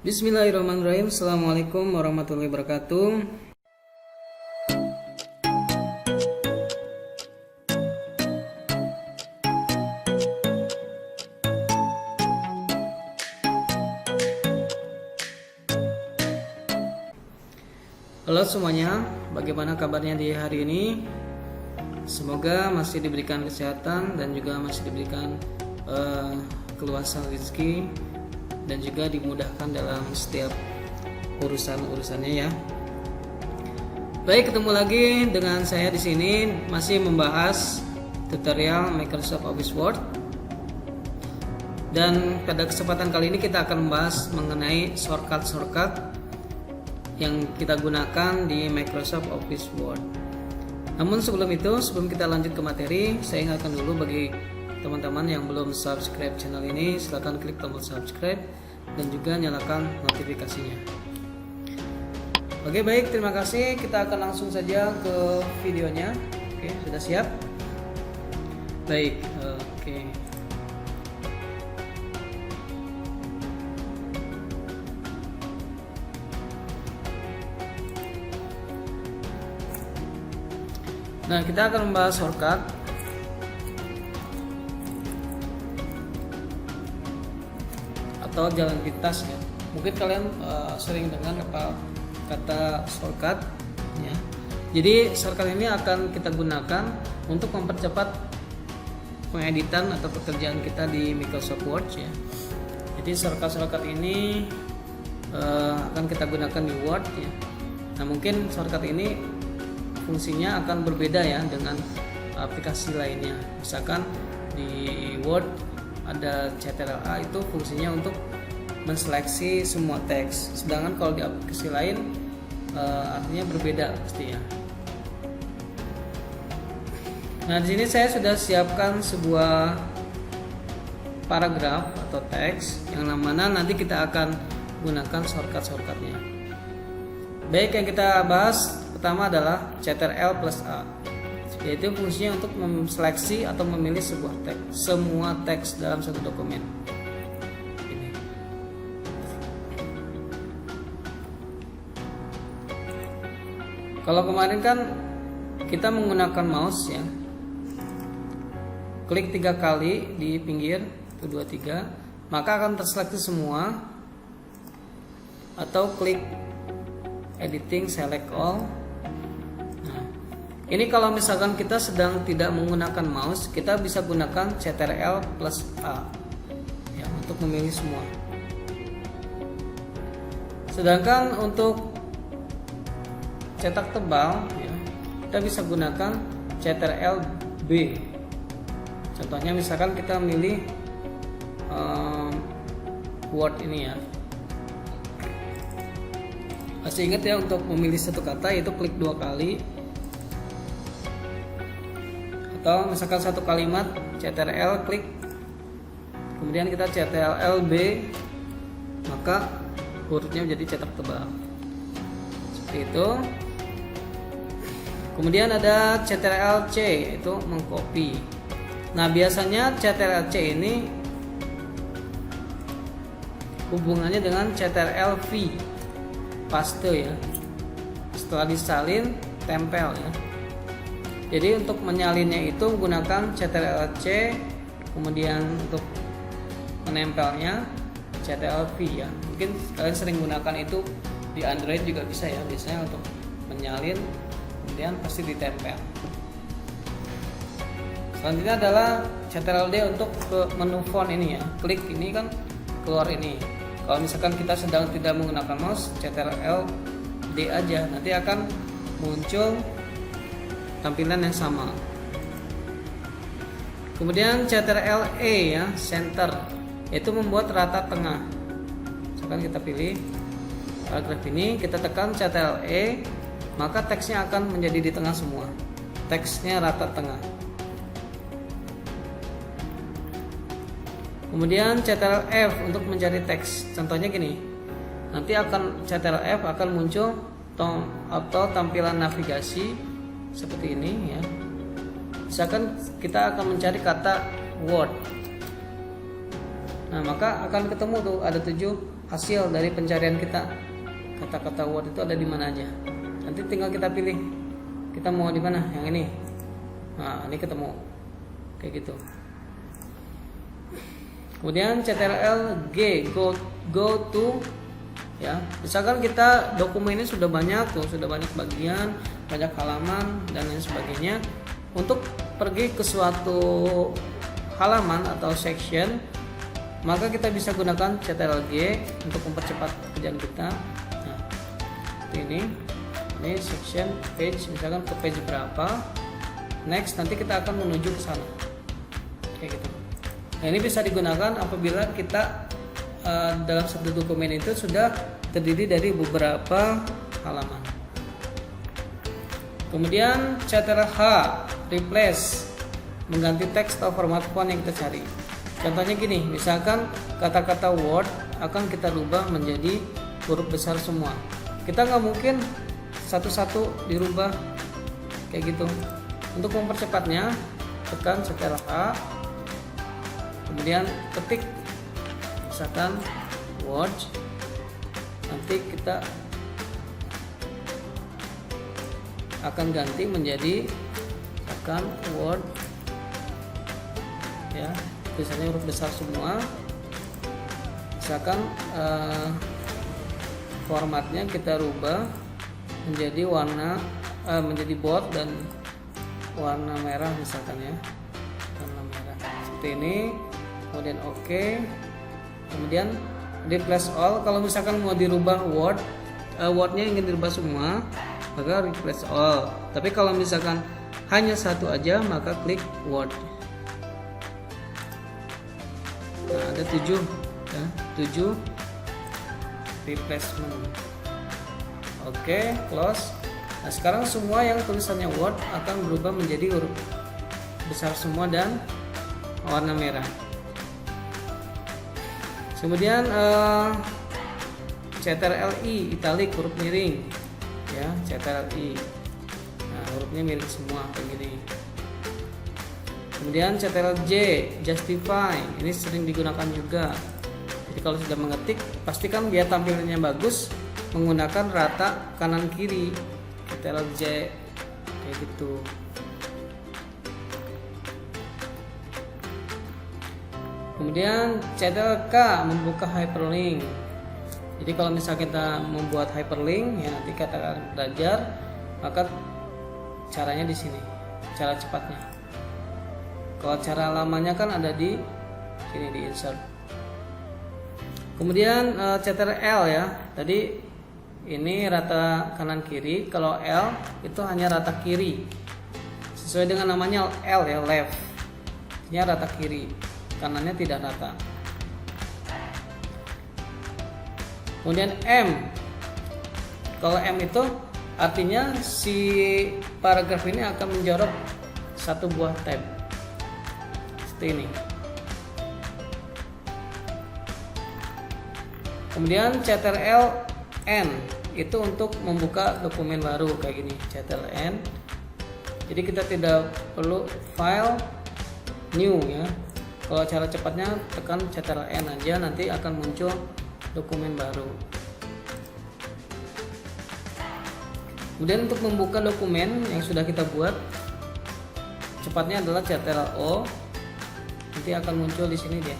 Bismillahirrahmanirrahim. Assalamualaikum warahmatullahi wabarakatuh. Halo semuanya, bagaimana kabarnya di hari ini? Semoga masih diberikan kesehatan dan juga masih diberikan keluasan rezeki dan juga dimudahkan dalam setiap urusan-urusannya ya. Baik, ketemu lagi dengan saya di sini masih membahas tutorial Microsoft Office Word. Dan pada kesempatan kali ini kita akan membahas mengenai shortcut yang kita gunakan di Microsoft Office Word. Namun sebelum kita lanjut ke materi, saya ingatkan dulu bagi teman-teman yang belum subscribe channel ini, silahkan klik tombol subscribe dan juga nyalakan notifikasinya. Oke, baik, terima kasih. Kita akan langsung saja ke videonya. Oke, sudah siap? Baik, oke. Nah, kita akan membahas shortcut. Atau jalan pintas ya. Mungkin kalian sering dengar kata shortcut ya. Jadi shortcut ini akan kita gunakan untuk mempercepat pengeditan atau pekerjaan kita di Microsoft Word ya. Jadi shortcut ini akan kita gunakan di Word ya. Nah, mungkin shortcut ini fungsinya akan berbeda ya dengan aplikasi lainnya. Misalkan di Word ada CTRL-A, itu fungsinya untuk menseleksi semua teks. Sedangkan kalau di aplikasi lain artinya berbeda pastinya. Nah, di sini saya sudah siapkan sebuah paragraf atau teks yang mana nanti kita akan gunakan shortcut-shortcutnya. Baik, yang kita bahas pertama adalah CTRL+A, yaitu fungsinya untuk menseleksi atau memilih semua teks dalam satu dokumen. Ini. Kalau kemarin kan kita menggunakan mouse ya, klik 3 kali di pinggir, 1, 2, 3, maka akan terseleksi semua, atau klik editing, select all. Ini kalau misalkan kita sedang tidak menggunakan mouse, kita bisa gunakan CTRL+A ya, untuk memilih semua. Sedangkan untuk cetak tebal ya, kita bisa gunakan CTRL+B. Contohnya misalkan kita milih Word ini ya. Masih ingat ya, untuk memilih satu kata yaitu klik 2 kali. Atau misalkan satu kalimat, CTRL klik, kemudian kita CTRL+B, maka hurufnya menjadi cetak tebal seperti itu. Kemudian ada CTRL+C, itu mengcopy. Nah, biasanya CTRL+C ini hubungannya dengan CTRL+V, paste ya, setelah disalin tempel ya. Jadi untuk menyalinnya itu menggunakan CTRL+C, kemudian untuk menempelnya CTRL+V ya. Mungkin kalian sering gunakan itu di Android juga bisa ya, biasanya untuk menyalin kemudian pasti ditempel. Selanjutnya adalah CTRL+D untuk ke menu font ini ya. Klik ini kan keluar ini. Kalau misalkan kita sedang tidak menggunakan mouse, CTRL+D aja, nanti akan muncul tampilan yang sama. Kemudian CTRL+E ya, center, itu membuat rata tengah. Misalkan kita pilih paragraf ini, kita tekan CTRL+E, maka teksnya akan menjadi di tengah semua. Teksnya rata tengah. Kemudian CTRL+F untuk mencari teks. Contohnya gini. Nanti akan CTRL+F akan muncul atau tampilan navigasi seperti ini ya. Misalkan kita akan mencari kata Word. Nah, maka akan ketemu tuh ada 7 hasil dari pencarian kita. Kata-kata word itu ada di mana aja. Nanti tinggal kita pilih. Kita mau di mana? Yang ini. Nah, ini ketemu. Kayak gitu. Kemudian Ctrl G go to, ya. Misalkan kita dokumennya sudah banyak tuh, sudah banyak bagian, banyak halaman dan lain sebagainya. Untuk pergi ke suatu halaman atau section, maka kita bisa gunakan Ctrl G untuk mempercepat pekerjaan kita. Nah, ini section page, misalkan ke page berapa, next, nanti kita akan menuju ke sana, kayak gitu. Nah, ini bisa digunakan apabila kita dalam satu dokumen itu sudah terdiri dari beberapa halaman. Kemudian Ctrl H replace, mengganti teks atau format font yang kita cari. Contohnya gini, misalkan kata-kata word akan kita rubah menjadi huruf besar semua. Kita nggak mungkin satu-satu dirubah kayak gitu. Untuk mempercepatnya, tekan Ctrl H, kemudian ketik misalkan word, nanti kita akan ganti menjadi tekan word, ya, biasanya huruf besar semua. Misalkan formatnya kita rubah menjadi menjadi bold dan warna merah misalkan, ya, warna merah seperti ini. Kemudian oke, kemudian replace all. Kalau misalkan mau dirubah wordnya ingin dirubah semua, maka replace all. Tapi kalau misalkan hanya satu aja, maka klik word. Nah, ada 7 ya, 7 replacement. Oke, close. Nah, sekarang semua yang tulisannya word akan berubah menjadi huruf besar semua dan warna merah. Kemudian Ctrl I italic, huruf miring, ya, Ctrl I. Nah, hurufnya miring semua kayak gini. Kemudian Ctrl J justify, ini sering digunakan juga. Jadi kalau sudah mengetik, pastikan biar tampilannya bagus menggunakan rata kanan kiri. Ctrl J kayak gitu. Kemudian Ctrl K membuka hyperlink. Jadi kalau misalnya kita membuat hyperlink, ya, nanti kita akan belajar, maka caranya di sini, cara cepatnya. Kalau cara lamanya kan ada di sini, di insert. Kemudian Ctrl L, ya, tadi ini rata kanan kiri. Kalau L itu hanya rata kiri, sesuai dengan namanya L, ya, left, ini rata kiri, kanannya tidak rata. Kemudian M, kalau M itu artinya si paragraf ini akan menjorok satu buah tab seperti ini. Kemudian Ctrl N itu untuk membuka dokumen baru kayak gini, Ctrl N. Jadi kita tidak perlu file new, ya. Kalau cara cepatnya tekan Ctrl N aja, nanti akan muncul dokumen baru. Kemudian untuk membuka dokumen yang sudah kita buat, cepatnya adalah Ctrl O. Nanti akan muncul di sini dia.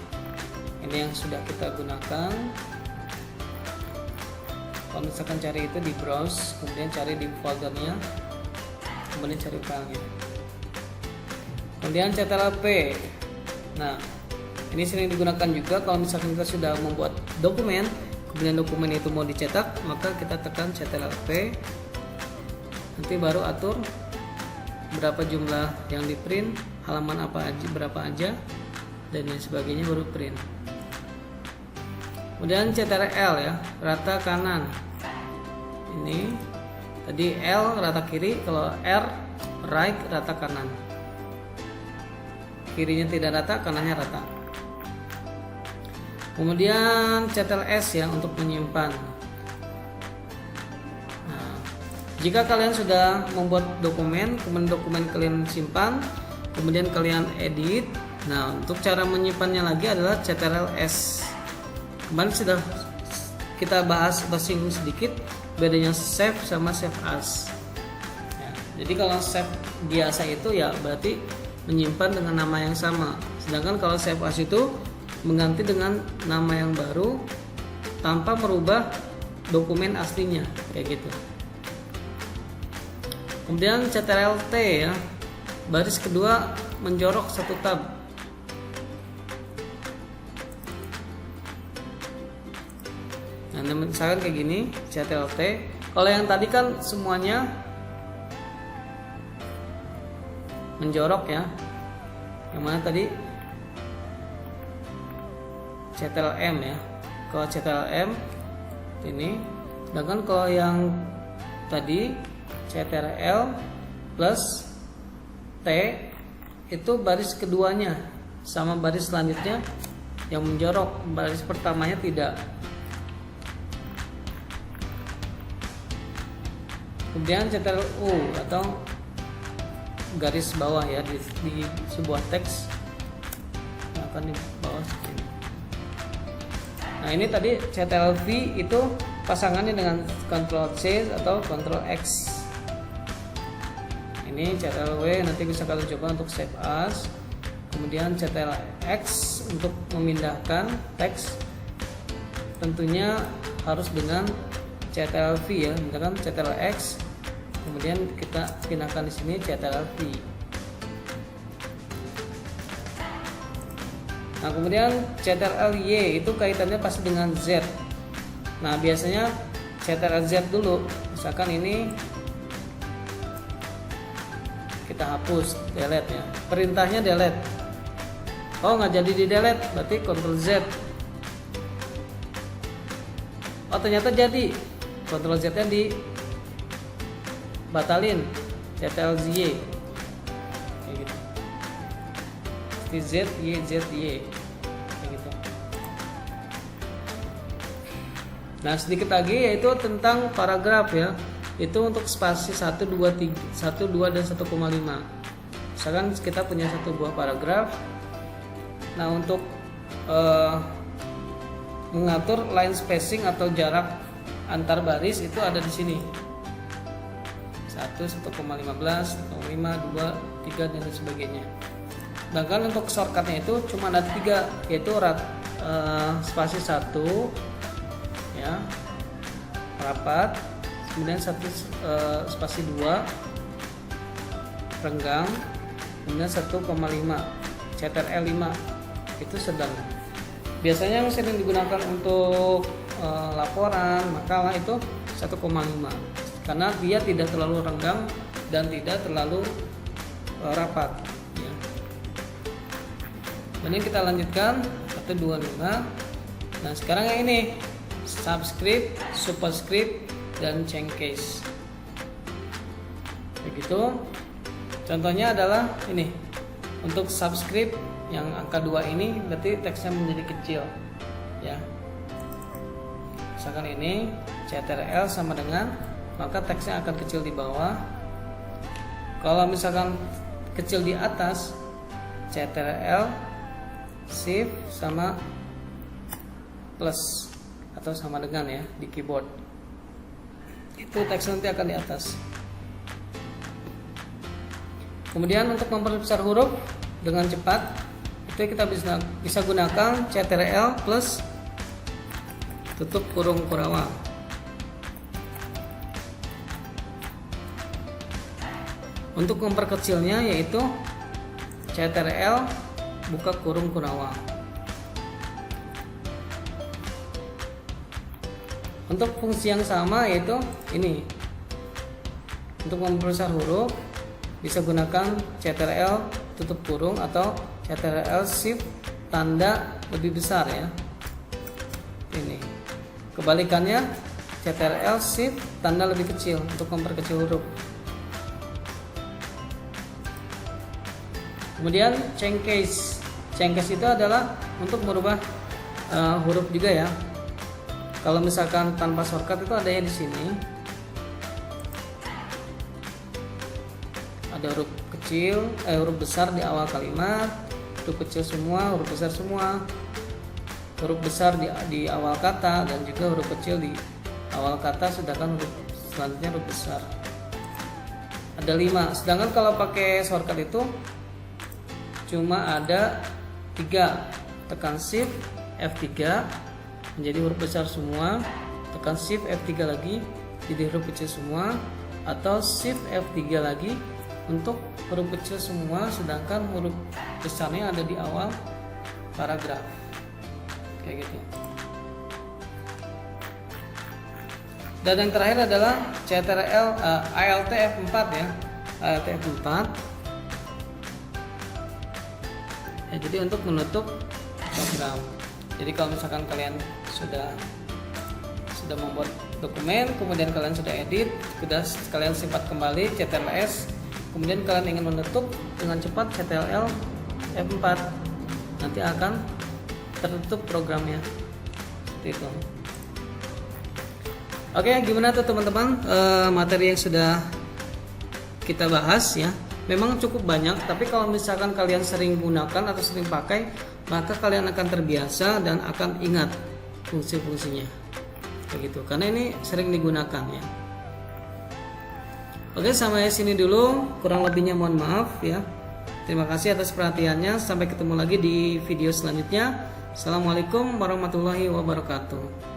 Ini yang sudah kita gunakan. Kalau misalkan cari itu di browse, kemudian cari di foldernya, kemudian cari filenya. Kemudian Ctrl P. Nah, ini sering digunakan juga kalau misalkan kita sudah membuat dokumen, kemudian dokumen itu mau dicetak, maka kita tekan Ctrl P. Nanti baru atur berapa jumlah yang di print, halaman apa aja, berapa aja, dan lain sebagainya, baru print. Kemudian Ctrl L, ya, rata kanan. Ini tadi L rata kiri, kalau R right rata kanan. Kirinya tidak rata, kanannya rata. Kemudian Ctrl S, ya, untuk menyimpan. Nah, jika kalian sudah membuat dokumen, kemudian dokumen kalian simpan, kemudian kalian edit. Nah, untuk cara menyimpannya lagi adalah Ctrl S. Kemarin kita bahas bersinggung sedikit bedanya save sama save as. Ya, jadi kalau save biasa itu ya berarti menyimpan dengan nama yang sama. Sedangkan kalau save as itu mengganti dengan nama yang baru tanpa merubah dokumen aslinya, kayak gitu. Kemudian Ctrl+T ya, baris kedua menjorok satu tab. Nah, misalkan kayak gini, Ctrl+T. Kalau yang tadi kan semuanya menjorok ya. Yang mana tadi? Ctrl+M ya. Kalau Ctrl+M ini, sedangkan kalau yang tadi Ctrl+T itu baris keduanya sama baris selanjutnya yang menjorok, baris pertamanya tidak. Kemudian Ctrl+U atau garis bawah ya di sebuah teks yang akan di bawah seperti ini. Nah, ini tadi Ctrl+V itu pasangannya dengan Ctrl+C atau Ctrl+X. Ini Ctrl+W nanti bisa kalian coba untuk save as. Kemudian Ctrl+X untuk memindahkan teks. Tentunya harus dengan Ctrl+V ya, misalkan Ctrl+X. Kemudian kita pindahkan di sini Ctrl+V. Nah, kemudian Ctrl+Y itu kaitannya pasti dengan Z. Nah, biasanya Ctrl+Z dulu. Misalkan ini kita hapus, delete ya. Perintahnya delete. Oh, nggak jadi di delete, berarti Ctrl+Z. Oh, ternyata jadi. Ctrl+Z-nya di batalin, Ctrl+Y. Kayak gitu. Z, Y, Z, Y. Kayak gitu. Nah, sedikit lagi yaitu tentang paragraf ya. Itu untuk spasi 1, 2, 3, 1, 2 dan 1,5. Misalkan kita punya satu buah paragraf. Nah, untuk mengatur line spacing atau jarak antar baris itu ada di sini. 1, 1,15, 1,5, 2, 3 dan sebagainya. Sedangkan untuk shortcutnya itu cuma ada 3, yaitu spasi 1 ya, rapat, kemudian spasi 2 renggang, kemudian 1,5 Ctrl+5 itu sedang. Biasanya yang sering digunakan untuk laporan makalah itu 1,5 karena dia tidak terlalu renggang dan tidak terlalu rapat ya. Kemudian kita lanjutkan 125. Nah, sekarang yang ini subscript, superscript dan change case. Begitu. Contohnya adalah ini. Untuk subscript yang angka 2 ini berarti teksnya menjadi kecil ya. Misalkan ini Ctrl sama dengan, maka teksnya akan kecil di bawah. Kalau misalkan kecil di atas, Ctrl Shift sama plus atau sama dengan ya di keyboard. Itu teks nanti akan di atas. Kemudian untuk memperbesar huruf dengan cepat itu kita bisa gunakan Ctrl plus tutup kurung kurawal. Untuk memperkecilnya yaitu Ctrl buka kurung kurawal. Untuk fungsi yang sama yaitu ini. Untuk memperbesar huruf bisa gunakan Ctrl tutup kurung atau Ctrl Shift tanda lebih besar ya. Ini. Kebalikannya Ctrl Shift tanda lebih kecil untuk memperkecil huruf. Kemudian change case. Change case itu adalah untuk merubah huruf juga ya. Kalau misalkan tanpa shortcut itu adanya di sini. Ada huruf kecil, huruf besar di awal kalimat, huruf kecil semua, huruf besar semua. huruf besar di awal kata dan juga huruf kecil di awal kata, sedangkan huruf selanjutnya huruf besar. Ada 5. Sedangkan kalau pakai shortcut itu cuma ada 3. Tekan shift F3 menjadi huruf besar semua, tekan shift F3 lagi jadi huruf kecil semua, atau shift F3 lagi untuk huruf kecil semua sedangkan huruf besarnya ada di awal paragraf. Kayak gitu. Dan yang terakhir adalah CTRL Alt F4 ya. Alt F4. Ya, jadi untuk menutup program. Jadi kalau misalkan kalian sudah membuat dokumen, kemudian kalian sudah edit, sudah kalian simpan kembali CTRL S, kemudian kalian ingin menutup dengan cepat CTRL F4, nanti akan tertutup programnya. Seperti itu. Oke, gimana tuh teman-teman materi yang sudah kita bahas ya. Memang cukup banyak, tapi kalau misalkan kalian sering gunakan atau sering pakai, maka kalian akan terbiasa dan akan ingat fungsi-fungsinya. Begitu, karena ini sering digunakan ya. Oke, sampai sini dulu, kurang lebihnya mohon maaf ya. Terima kasih atas perhatiannya. Sampai ketemu lagi di video selanjutnya. Assalamualaikum warahmatullahi wabarakatuh.